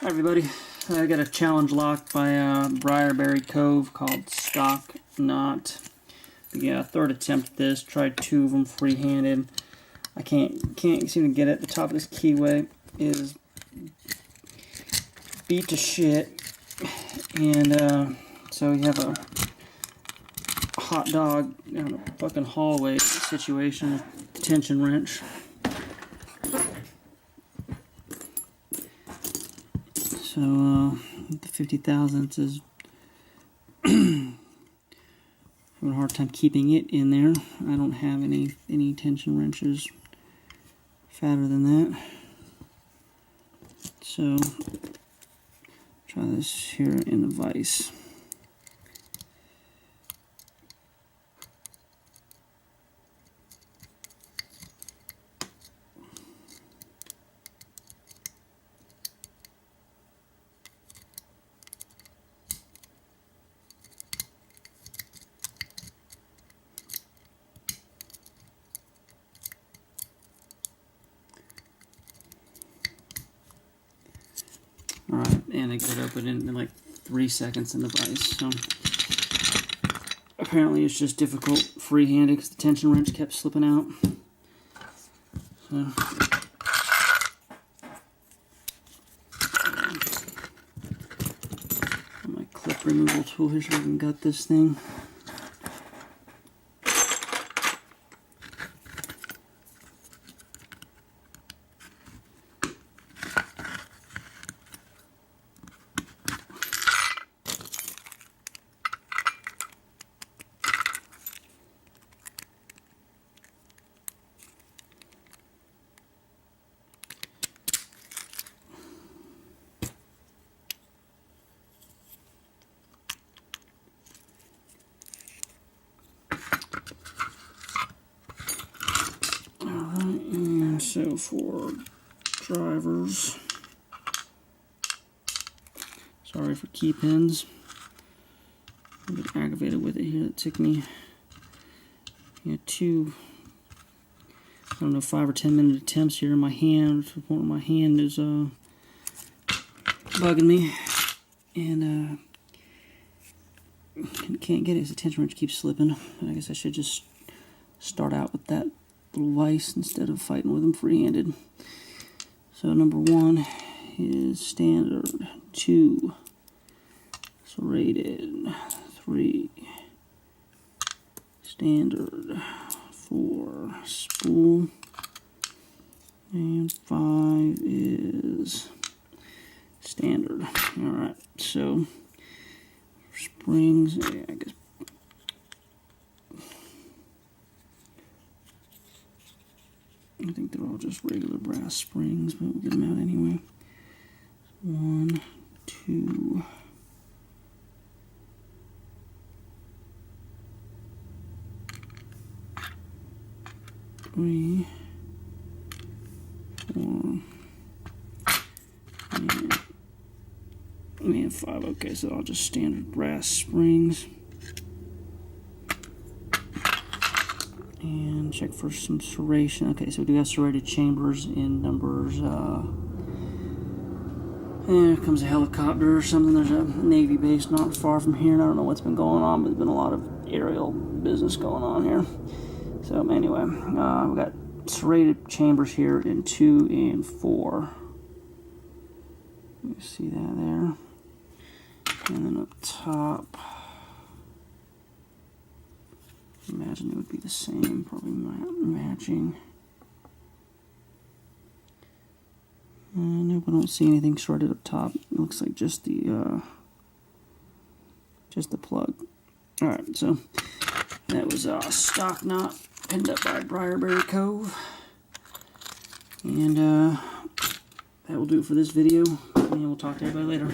Hi everybody, I got a challenge lock by BriarberryCove called Stock Knot. Yeah, third attempt at this. Tried two of them free-handed. I can't seem to get it. The top of this keyway is beat to shit, and so you have a hot dog in a fucking hallway situation with a tension wrench. So the 50 thousandths is having a hard time keeping it in there. I don't have any tension wrenches fatter than that. So try this here in the vise. Alright, and I got it open in like 3 seconds in the vise. So apparently it's just difficult free-handed because the tension wrench kept slipping out. So my clip removal tool here so we can gut this thing. And so for drivers, sorry for key pins, I'm a bit aggravated with it here. It took me I don't know, 5 or 10 minute attempts here in my hand, to the point where my hand is bugging me, and can't get it because the tension wrench keeps slipping. I guess I should just start out with that little vise instead of fighting with them free-handed. So number 1 is standard, 2 serrated, 3 standard, 4 spool, and 5 is standard. Alright, so springs, I guess. I think they're all just regular brass springs, but we'll get them out anyway. 1, 2, 3, 4, and 5. Okay, so all just standard brass springs. And check for some serration. Okay, so we do have serrated chambers in numbers. There comes a helicopter or something. There's a Navy base not far from here, and I don't know what's been going on, but there's been a lot of aerial business going on here. So anyway, we got serrated chambers here in 2 and 4. You see that there, and then up top. Imagine it would be the same, probably matching. Nope, I don't see anything shorted up top. It looks like just the plug. All right, so that was a stock knot pinned up by BriarberryCove, and that will do it for this video. And we'll talk to everybody later.